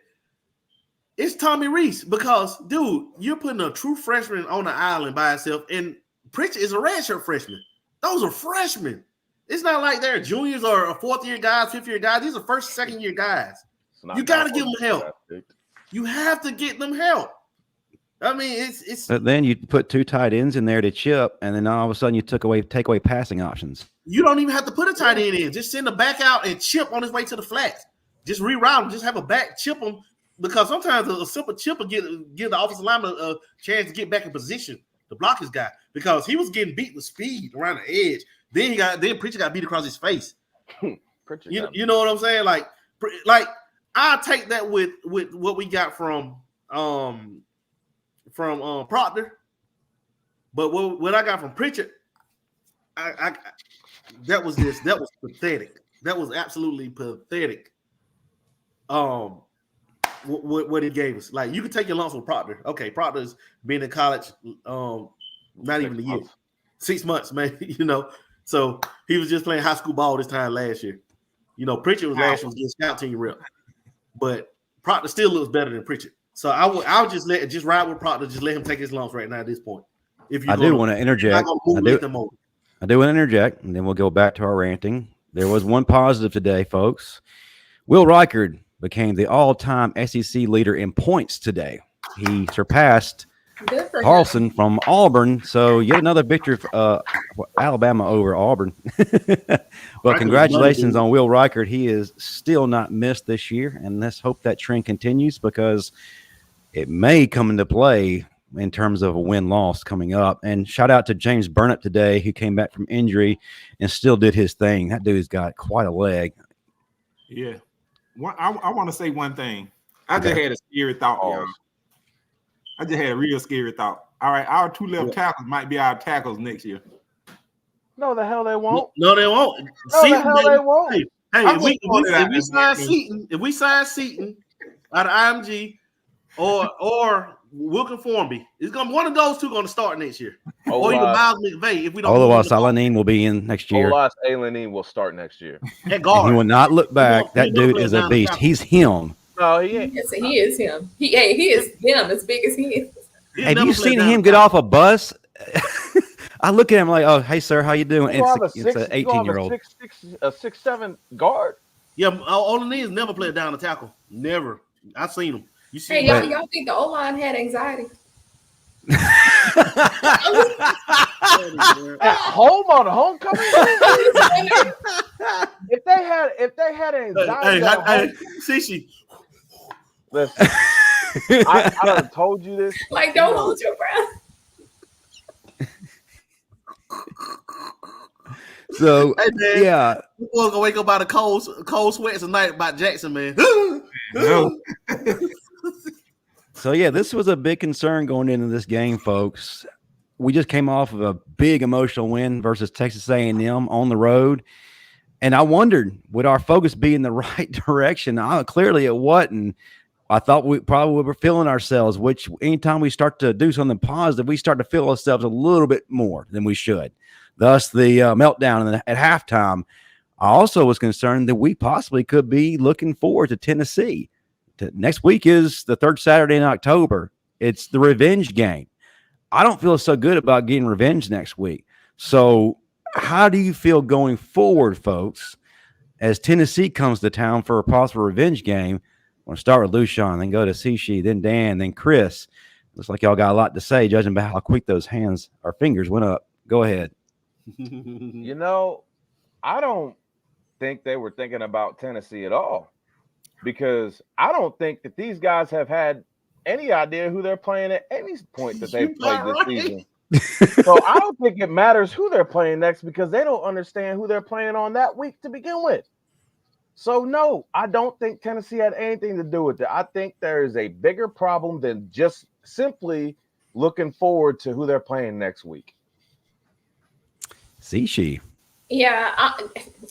it's Tommy Reese because, dude, you're putting a true freshman on the island by itself, and Pritchett is a redshirt freshman. Those are freshmen. It's not like they're juniors or fourth-year guys, fifth-year guys. These are first, second-year guys. You got to give them help. You have to get them help. I mean, it's. But then you put 2 tight ends in there to chip, and then all of a sudden you take away passing options. You don't even have to put a tight end in. Just send the back out and chip on his way to the flats. Just reroute him. Just have a back chip him. Because sometimes a simple chip will give the offensive lineman a chance to get back in position to block his guy because he was getting beat with speed around the edge. Then Pritchett got beat across his face. You know what I'm saying? Like I'll take that with what we got from Proctor, but what I got from Pritchett, that was pathetic. That was absolutely pathetic. What he gave us. Like, you could take your lumps with Proctor. Okay, Proctor's been in college not even a year. 6 months, man. So he was just playing high school ball this time last year. Pritchett was last year was getting scout team rep. But Proctor still looks better than Pritchett. So I would just ride with Proctor, just let him take his lumps right now at this point. I do want to interject. I do want to interject, and then we'll go back to our ranting. There was one positive today, folks. Will Reichard became the all-time SEC leader in points today. He surpassed Carlson from Auburn. So yet another victory for Alabama over Auburn. But congratulations on Will Reichard. He is still not missed this year, and let's hope that trend continues because it may come into play in terms of a win-loss coming up. And shout out to James Burnett today, who came back from injury and still did his thing. That dude's got quite a leg. Yeah. I want to say one thing. I just had a scary thought, y'all. I just had a real scary thought. All right, our 2 left tackles might be our tackles next year. No, the hell they won't. No, they won't. No, the hell they won't. Hey, if we sign Seaton out of IMG or Wilkin Formby, it's gonna one of those two going to start next year. Or even Miles McVay if we don't. Otherwise, Alanin will be in next year. Otherwise, Alanin will start next year. At guard. And he will not look back. That dude is a beast. He's him. No, he ain't. Yes, he is him. He is him as big as he is. Have you seen him get off a bus? I look at him like, oh, hey, sir, how you doing? It's an 18-year-old. A 6'7" guard. Yeah, Alanin never played down the tackle. Never. I've seen him. You see, hey, y'all think the O-line had anxiety? At home on homecoming. if they had anxiety, hey, Cici. Listen, I done told you this. Like, don't hold your breath. So hey, man, yeah, we're gonna wake up by the cold sweats tonight about Jackson, man. No. So yeah, this was a big concern going into this game, folks. We just came off of a big emotional win versus Texas A&M on the road, and I wondered, would our focus be in the right direction? Clearly, it wasn't. I thought we probably were feeling ourselves. Which anytime we start to do something positive, we start to feel ourselves a little bit more than we should. Thus, the meltdown at halftime. I also was concerned that we possibly could be looking forward to Tennessee. Next week is the 3rd Saturday in October. It's the revenge game. I don't feel so good about getting revenge next week. So how do you feel going forward, folks, as Tennessee comes to town for a possible revenge game? I want to start with Lushan, then go to Cici, then Dan, then Chris. Looks like y'all got a lot to say, judging by how quick those fingers went up. Go ahead. I don't think they were thinking about Tennessee at all. Because I don't think that these guys have had any idea who they're playing at any point that they've played this season. So I don't think it matters who they're playing next because they don't understand who they're playing on that week to begin with. So no, I don't think Tennessee had anything to do with it. I think there is a bigger problem than just simply looking forward to who they're playing next week. Cici. Yeah,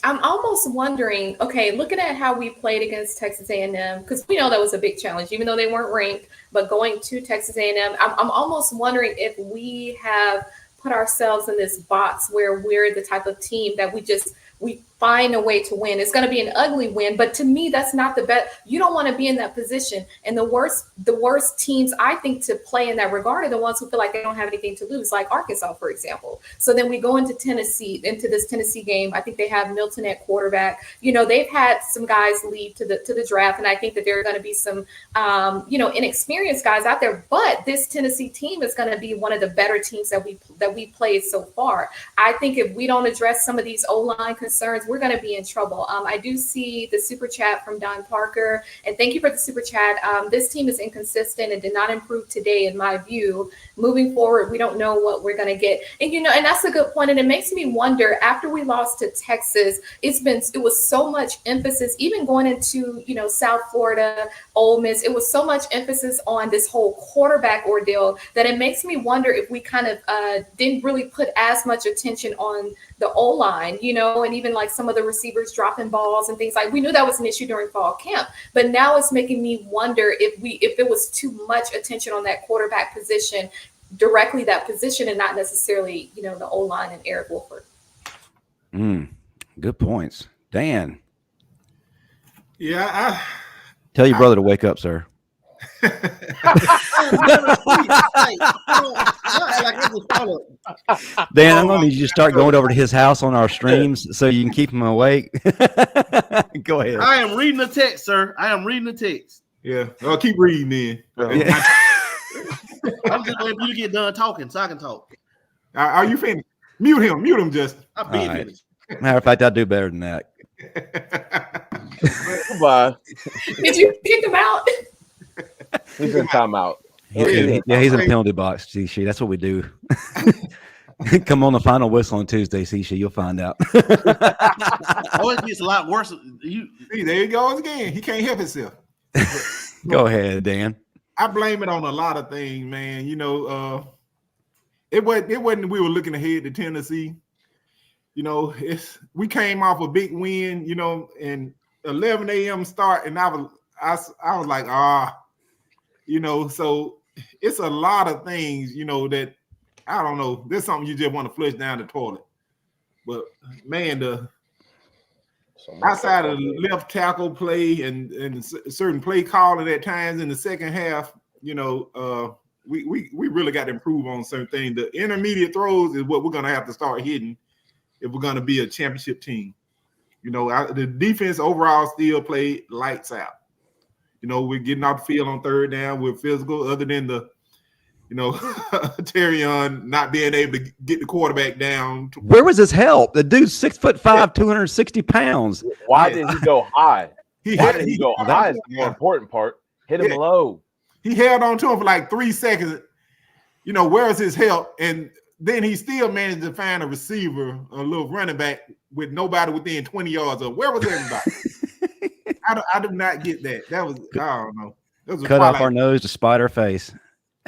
I'm almost wondering. Okay, looking at how we played against Texas A&M, because we know that was a big challenge, even though they weren't ranked. But going to Texas A&M, I'm almost wondering if we have put ourselves in this box where we're the type of team that we find a way to win. It's going to be an ugly win, but to me, that's not the best. You don't want to be in that position. And the worst teams I think to play in that regard are the ones who feel like they don't have anything to lose, like Arkansas, for example. So then we go into this Tennessee game. I think they have Milton at quarterback. They've had some guys leave to the draft, and I think that there are going to be some inexperienced guys out there. But this Tennessee team is going to be one of the better teams that we played so far. I think if we don't address some of these O-line concerns, we're going to be in trouble. I do see the super chat from Don Parker, and thank you for the super chat. This team is inconsistent and did not improve today, in my view. Moving forward, we don't know what we're going to get. And that's a good point. And it makes me wonder, after we lost to Texas, it was so much emphasis, even going into, South Florida, Ole Miss, it was so much emphasis on this whole quarterback ordeal that it makes me wonder if we kind of didn't really put as much attention on the O-line, and even like some of the receivers dropping balls and things like. We knew that was an issue during fall camp, but now it's making me wonder if there was too much attention on that quarterback position, directly that position, and not necessarily, the O-line and Eric Wolford. Good points. Dan. Yeah, Tell your brother to wake up, sir. Dan, I'm going to need you to start going over to his house on our streams so you can keep him awake. Go ahead. I am reading the text, sir. I am reading the text. Yeah. I'll keep reading then. Yeah. I'm just letting you get done talking so I can talk. Are you finished? Mute him, Justin. I've been Right. finished. Matter of fact, I do better than that. Goodbye. Did you kick him out? He's in timeout. He's in the penalty box, C-She. That's what we do. Come on the final whistle on Tuesday, C-She. You'll find out. Oh, it gets a lot worse. See, there he goes again. He can't help himself. Go ahead, Dan. I blame it on a lot of things, man. It wasn't we were looking ahead to Tennessee. We came off a big win, and 11 a.m. start, and I was like, so it's a lot of things, that I don't know. There's something you just want to flush down the toilet. But man, outside of the left tackle play and certain play calling at times in the second half, we really got to improve on certain things. The intermediate throws is what we're going to have to start hitting if we're going to be a championship team. The defense overall still played lights out. We're getting off the field on third down. We're physical, other than the, Terrion not being able to get the quarterback down. Where was his help? The dude's 6'5", 260 pounds. Why did he go high? Why did he go high is the more important part. Hit him low. He held on to him for like 3 seconds. Where's his help? And then he still managed to find a receiver, a little running back with nobody within 20 yards of. Where was everybody? I do not get that. That was, I don't know. That was Cut off our nose to spite our face.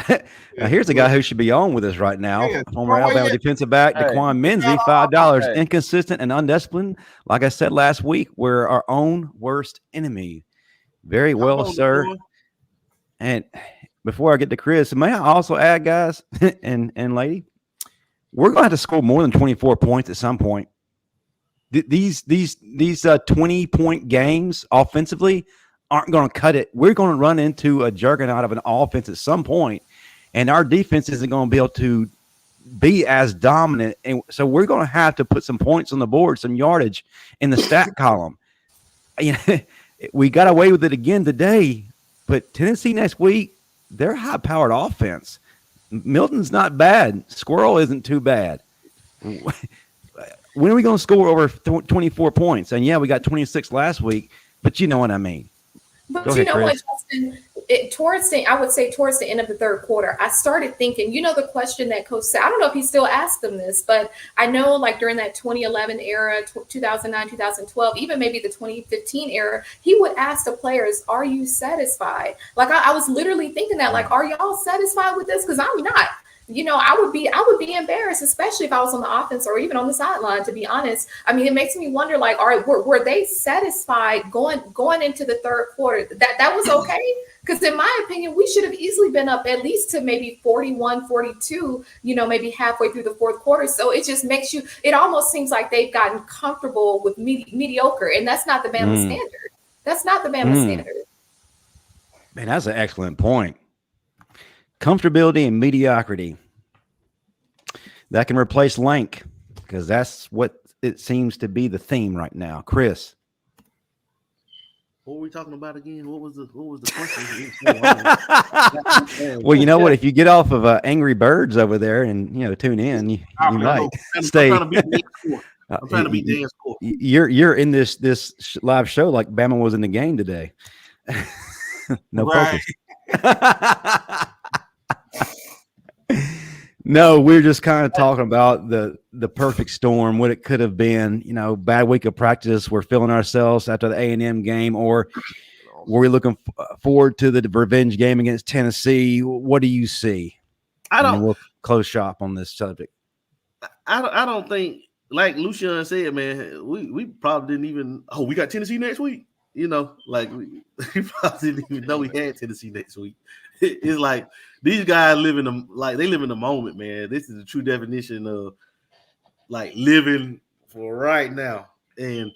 Now, here's a guy who should be on with us right now. Yeah. Former Alabama defensive back, Daquan Menzie, $5. Inconsistent and undisciplined. Like I said last week, we're our own worst enemy. Very well, sir. And before I get to Chris, may I also add, guys and lady, we're going to have to score more than 24 points at some point. These 20-point games offensively aren't going to cut it. We're going to run into a juggernaut of an offense at some point, and our defense isn't going to be able to be as dominant. And so we're going to have to put some points on the board, some yardage in the stat column. We got away with it again today, but Tennessee next week, they're a high-powered offense. Milton's not bad. Squirrel isn't too bad. When are we going to score over 24 points? And, yeah, we got 26 last week, but you know what I mean. But Go you ahead, know Chris. what, Justin? I would say towards the end of the third quarter, I started thinking, the question that Coach said, I don't know if he still asked them this, but I know like during that 2011 era, 2009, 2012, even maybe the 2015 era, he would ask the players, are you satisfied? Like I was literally thinking that, like, are y'all satisfied with this? Because I'm not. I would be embarrassed, especially if I was on the offense or even on the sideline, to be honest. I mean, it makes me wonder, like, all right, were they satisfied going into the third quarter? That was okay? Because in my opinion, we should have easily been up at least to maybe 41, 42, maybe halfway through the fourth quarter. So it just makes it almost seems like they've gotten comfortable with mediocre. And that's not the Bama standard. That's not the Bama standard. Man, that's an excellent point. Comfortability and mediocrity. That can replace length, because that's what it seems to be the theme right now. Chris. What were we talking about again? What was the question? Well, you know what? If you get off of Angry Birds over there and tune in, you might stay. I'm trying to beat Dan's score. You're in this live show like Bama was in the game today. No focus. No, we're just kind of talking about the perfect storm, what it could have been. Bad week of practice. We're feeling ourselves after the A&M game, or were we looking forward to the revenge game against Tennessee? What do you see? We'll close shop on this subject. I don't think, like Lucian said, man, we probably didn't even. Oh, we got Tennessee next week. Like we probably didn't even know we had Tennessee next week. It's like these guys live in the moment, man. This is the true definition of like living for right now. And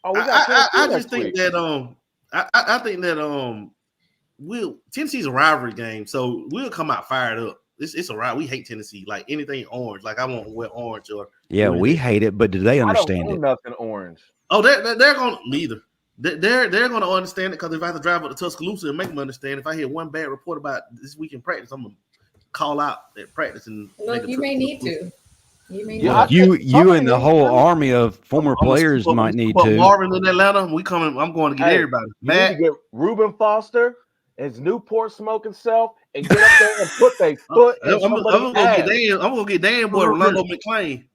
I just think that I think that Tennessee's a rivalry game, so we'll come out fired up. It's a rivalry. We hate Tennessee, like anything orange. Like I won't wear orange or we hate it, but do they understand it? Nothing orange. Oh, they're gonna neither. They're going to understand it, because if I have to drive up to Tuscaloosa and make them understand, if I hear one bad report about this week in practice, I'm going to call out at practice. And look, you may need to. You and the whole army of former players might need to. Marvin in Atlanta, I'm going to get everybody. Matt, you need to get Reuben Foster, his Newport smoking self, and get up there and put their foot in somebody's ass. I'm going to get Dan boy Rolando McClain.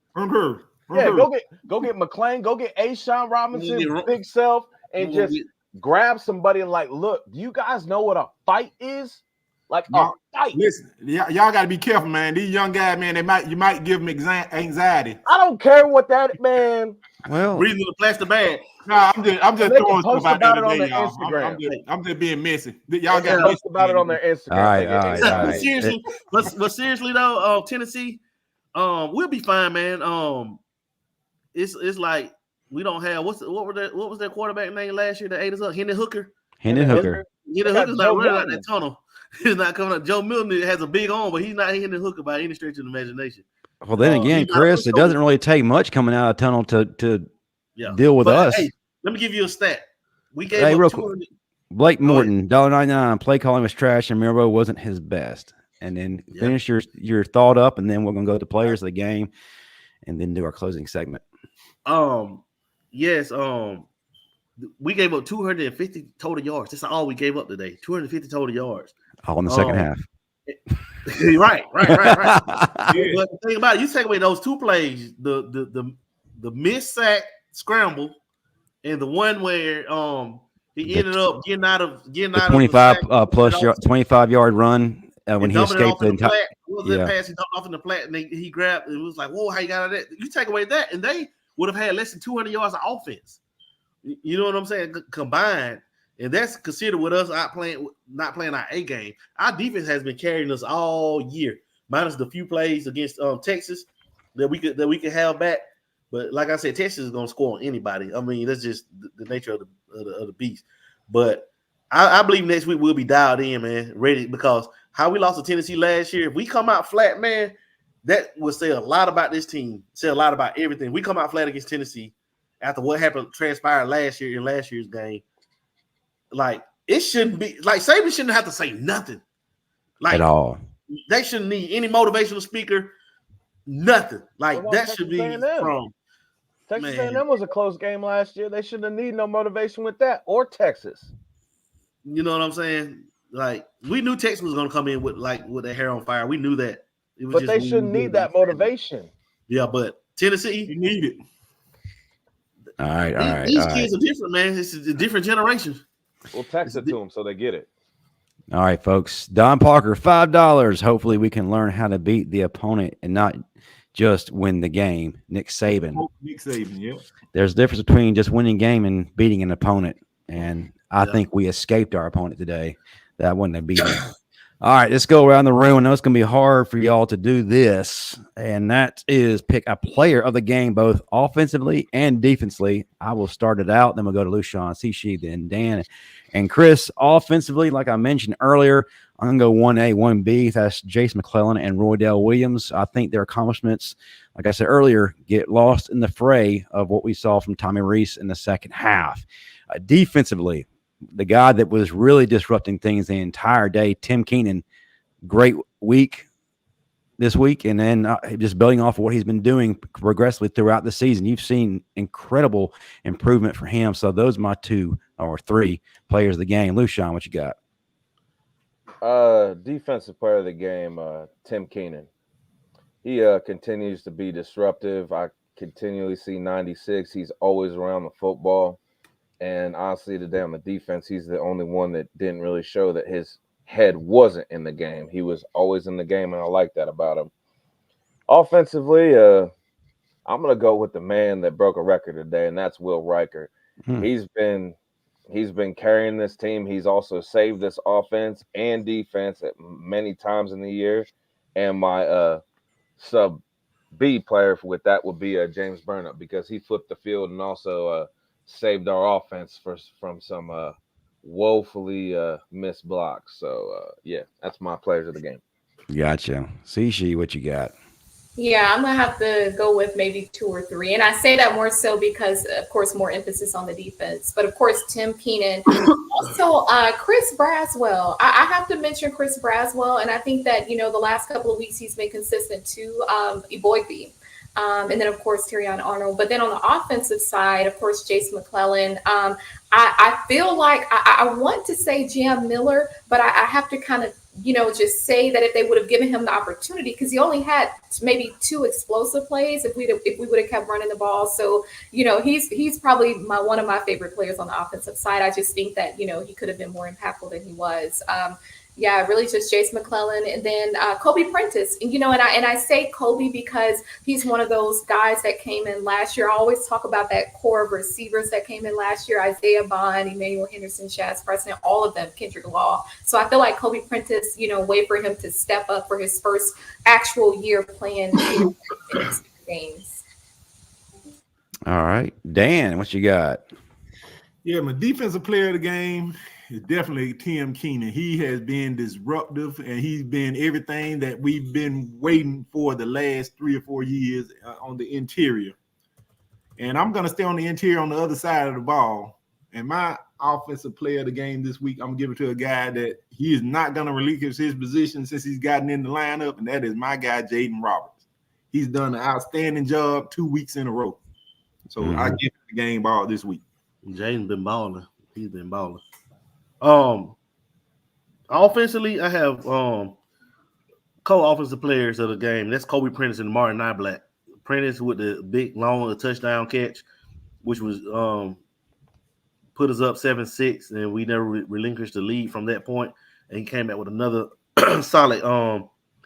Yeah, go get McClain, go get Ashawn Robinson, big self, and just grab somebody and like, look, do you guys know what a fight is? Like a fight. Listen, y'all got to be careful, man. These young guys, man, you might give them anxiety. I don't care what that, man. Well, reason to plastic bag. No, I'm just throwing stuff out there today, y'all. Instagram. I'm just being messy. Y'all got to post about it on their Instagram. All right. Seriously, but seriously though, Tennessee, we'll be fine, man. It's like we don't have what was their quarterback name last year that ate us up? Hendon Hooker. Hendon Hooker's not running out that tunnel. He's not coming up. Joe Milton has a big arm, but he's not Hendon Hooker by any stretch of the imagination. Well, then again, Chris, it doesn't really take much coming out of the tunnel to deal with us. Hey, let me give you a stat. We gave real quick. Blake Morton, $1.99. Play calling was trash, and Milroe wasn't his best. And then finish your thought up, and then we're gonna go to players of the game, and then do our closing segment. Yes. We gave up 250 total yards. That's all we gave up today. 250 total yards. All in the second half. Right. But the thing about it, you take away those two plays, the missed sack scramble, and the one where he ended up getting out of 25-yard run when he escaped the entire. Pass he dumped off in the flat, and he grabbed. It was like, whoa, how you got out of that? You take away that, and they would have had less than 200 yards of offense. You know what I'm saying? Combined, and that's considered with us not playing our A game. Our defense has been carrying us all year, minus the few plays against Texas that we could have back. But like I said, Texas is gonna score on anybody. I mean, that's just the nature of the beast. But I believe next week we'll be dialed in, man, ready, because how we lost to Tennessee last year. If we come out flat, man, that will say a lot about this team. Say a lot about everything. We come out flat against Tennessee after what transpired last year in last year's game. Like, it shouldn't be like Saban shouldn't have to say nothing. Like at all. They shouldn't need any motivational speaker, nothing. Like that should be from Texas A&M was a close game last year. They shouldn't need no motivation with that, or Texas. You know what I'm saying? Like, we knew Texas was gonna come in with their hair on fire. We knew that. But they shouldn't need that motivation. Yeah, but Tennessee, you need it. All right. These kids are different, man. It's a different generation. We'll text it to them so they get it. All right, folks. Don Parker, $5. Hopefully we can learn how to beat the opponent and not just win the game. Nick Saban. Oh, Nick Saban, yeah. There's a difference between just winning a game and beating an opponent. And I think we escaped our opponent today. That wasn't a beating. All right, let's go around the room. I know it's going to be hard for y'all to do this, and that is pick a player of the game, both offensively and defensively. I will start it out. Then we'll go to Lushawn, Sishi, then Dan, and Chris. Offensively, like I mentioned earlier, I'm going to go 1A, 1B. That's Jace McClellan and Roydell Williams. I think their accomplishments, like I said earlier, get lost in the fray of what we saw from Tommy Reese in the second half. Defensively, the guy that was really disrupting things the entire day, Tim Keenan, great week this week. And then just building off of what he's been doing progressively throughout the season, you've seen incredible improvement for him. So those are my 2 or 3 players of the game. Lushawn, what you got? Defensive player of the game, Tim Keenan. He continues to be disruptive. I continually see 96. He's always around the football. And honestly, today on the defense, he's the only one that didn't really show that his head wasn't in the game. He was always in the game, and I like that about him. Offensively, I'm going to go with the man that broke a record today, and that's Will Riker. He's been carrying this team. He's also saved this offense and defense at many times in the year. And my sub B player with that would be James Burnett, because he flipped the field and also saved our offense from some woefully missed blocks. So, yeah, that's my players of the game. Gotcha. Sishi, what you got? Yeah, I'm going to have to go with maybe 2 or 3. And I say that more so because, of course, more emphasis on the defense. But, of course, Tim Keenan. Also, Chris Braswell. I have to mention Chris Braswell. And I think that, the last couple of weeks he's been consistent too. Eboigbe. And then, of course, Terrion Arnold. But then on the offensive side, of course, Jace McClellan. I feel like I want to say Jam Miller, but I have to kind of, just say that if they would have given him the opportunity, because he only had maybe 2 explosive plays if we would have kept running the ball. So, he's probably one of my favorite players on the offensive side. I just think that, he could have been more impactful than he was. Yeah, really just Jace McClellan, and then Kobe Prentice. And I say Kobe because he's one of those guys that came in last year. I always talk about that core of receivers that came in last year: Isaiah Bond, Emmanuel Henderson, Shaz Preston, all of them, Kendrick Law. So I feel like Kobe Prentice, wait for him to step up for his first actual year playing games. All right, Dan, what you got? Yeah, my defensive player of the game is definitely Tim Keenan. He has been disruptive, and he's been everything that we've been waiting for the last 3 or 4 years on the interior. And I'm going to stay on the interior on the other side of the ball. And my offensive player of the game this week, I'm going to give it to a guy that he is not going to relinquish his position since he's gotten in the lineup, and that is my guy, Jaden Roberts. He's done an outstanding job 2 weeks in a row. So I give him the game ball this week. Jaden been balling. He's been balling. Offensively, I have co-offensive players of the game. That's Kobe Prentice and Martin Nyblack. Prentice with the big long touchdown catch, which was put us up 7-6, and we never relinquished the lead from that point. And he came back with another solid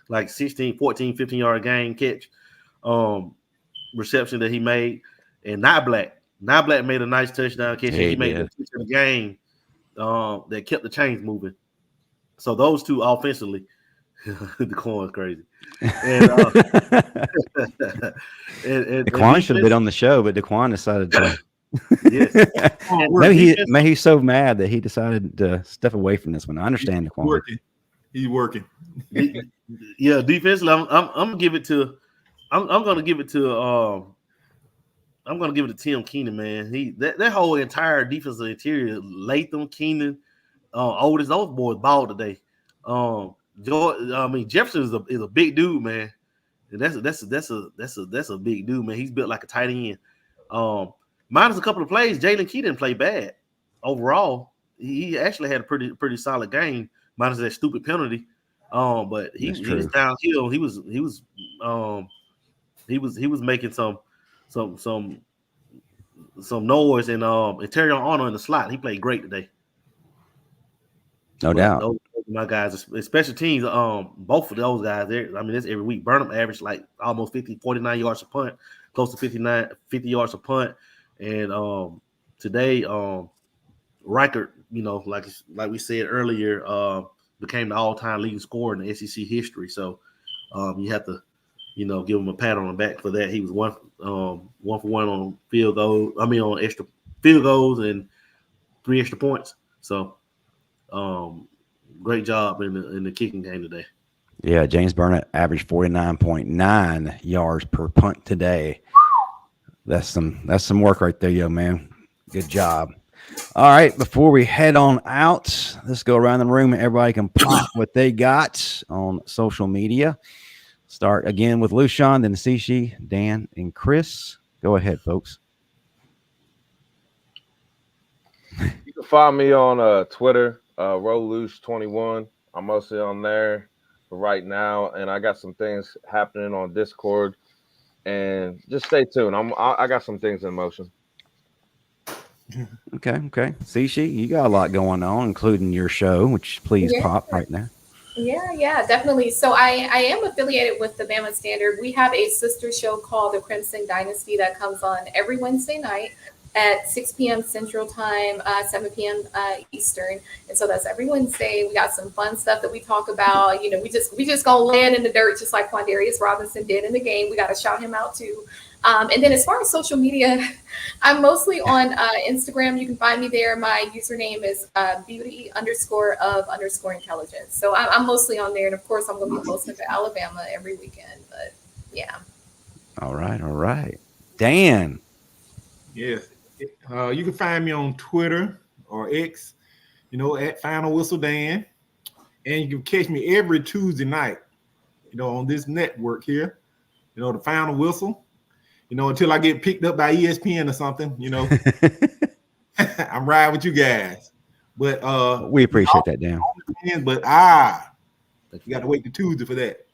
like 16, 14, 15-yard gain catch reception that he made. And Nyblack made a nice touchdown catch. He made the touch of the game that kept the chains moving. So those 2 offensively, the corn's crazy. And, Daquan should have been on the show, but Daquan decided to. Yes. Maybe he's so mad that he decided to step away from this one. I understand Daquan. He's working. Yeah, defensively, I'm gonna give it to. I'm gonna give it to. I'm gonna give it to Tim Keenan, man. That whole entire defensive interior, Latham, Keenan, Otis, those boys balled today. Jefferson is a big dude, man. And that's a big dude, man. He's built like a tight end. Minus a couple of plays, Jalen Key didn't play bad overall. He actually had a pretty solid game, minus that stupid penalty. But he was downhill. He was making some noise, and Terrion Arnold in the slot. He played great today. No doubt. Those My guys, special teams, both of those guys, that's every week. Burnham averaged like almost 49 yards a punt, close to 50 yards a punt. And today, Reichert, like we said earlier, became the all-time leading scorer in the SEC history. So you have to, give him a pat on the back for that. He was one for one on field goal. On extra field goals and 3 extra points. So great job in the kicking game today. Yeah, James Burnett averaged 49.9 yards per punt today. That's some work right there, young man. Good job. All right, before we head on out, let's go around the room and everybody can pop what they got on social media. Start again with Lushan, then Sishi, Dan, and Chris. Go ahead, folks. You can find me on Twitter, Rolush21. I'm mostly on there for right now, and I got some things happening on Discord. And just stay tuned. I got some things in motion. Okay. Sishi, you got a lot going on, including your show, which please pop right now. Yeah, definitely. So I am affiliated with the Bama Standard. We have a sister show called The Crimson Dynasty that comes on every Wednesday night at 6 p.m. Central Time, 7 p.m. Eastern. And so that's every Wednesday. We got some fun stuff that we talk about. We just gonna land in the dirt just like Quandarius Robinson did in the game. We got to shout him out too. And then as far as social media, I'm mostly on Instagram. You can find me there. My username is beauty_of_intelligence. So I'm mostly on there. And of course, I'm going to be posting to Alabama every weekend. But yeah. All right. Dan. Yes. You can find me on Twitter or X, at Final Whistle Dan. And you can catch me every Tuesday night, on this network here, the Final Whistle. Until I get picked up by ESPN or something, I'm riding with you guys. But we appreciate that, Dan. But you got to wait to Tuesday for that.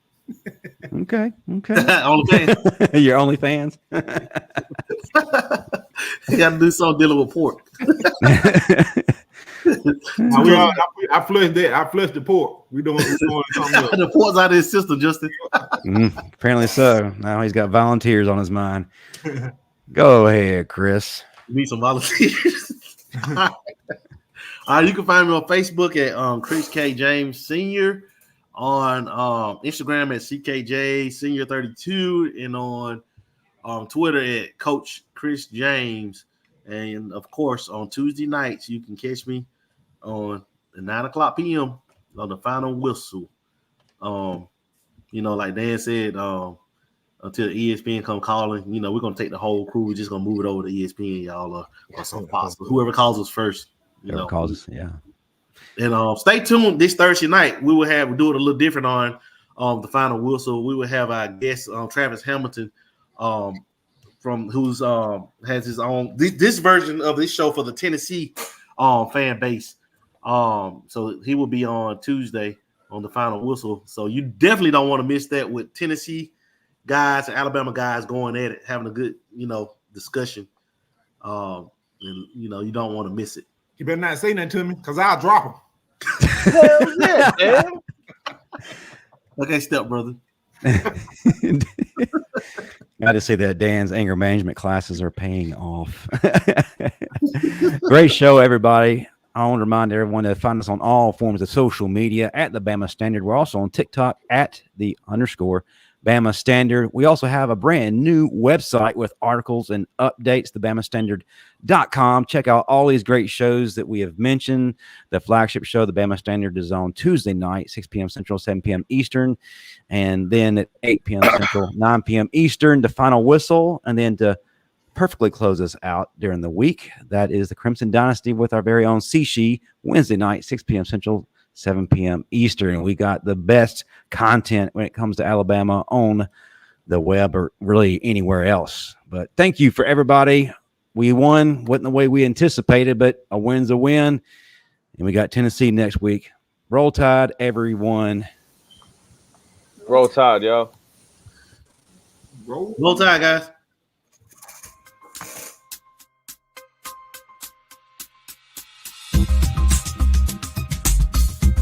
Okay. OnlyFans. Your OnlyFans. You got to do something dealing with pork. I flushed that. I flushed the pork. We doing something else. The pork's out of his system, Justin. Apparently so. Now he's got volunteers on his mind. Go ahead, Chris. You need some volunteers. All right, you can find me on Facebook at Chris K. James Sr., on Instagram at CKJ Senior 32, and on Twitter at Coach Chris James. And of course, on Tuesday nights, you can catch me on the 9:00 p.m. on the Final Whistle. Like Dan said, until ESPN come calling, we're gonna take the whole crew. We're just gonna move it over to ESPN, y'all, or something possible. Whoever calls us first, Whoever calls us, yeah. And stay tuned this Thursday night. We will do it a little different on the Final Whistle. We will have our guest, Travis Hamilton, from who's has his own this version of this show for the Tennessee fan base. So he will be on Tuesday on the Final Whistle. So you definitely don't want to miss that, with Tennessee guys and Alabama guys going at it, having a good discussion. And you don't want to miss it. You better not say nothing to me, because I'll drop him. Hell yeah, man. Okay, step brother. I just say that Dan's anger management classes are paying off. Great show, everybody. I want to remind everyone to find us on all forms of social media at the Bama Standard. We're also on TikTok at _Bama Standard. We also have a brand new website with articles and updates, thebamastandard.com. Check out all these great shows that we have mentioned. The flagship show, the Bama Standard, is on Tuesday night, 6 p.m. Central, 7 p.m. Eastern. And then at 8 p.m. Central, 9 p.m. Eastern, the Final Whistle. And then to perfectly close us out during the week, that is the Crimson Dynasty with our very own Sishi, Wednesday night, 6 p.m. Central, 7 p.m. Eastern. We got the best content when it comes to Alabama on the web or really anywhere else. But thank you for everybody. We won. Wasn't the way we anticipated, but a win's a win. And we got Tennessee next week. Roll Tide, everyone. Roll Tide, y'all. Roll Tide, guys.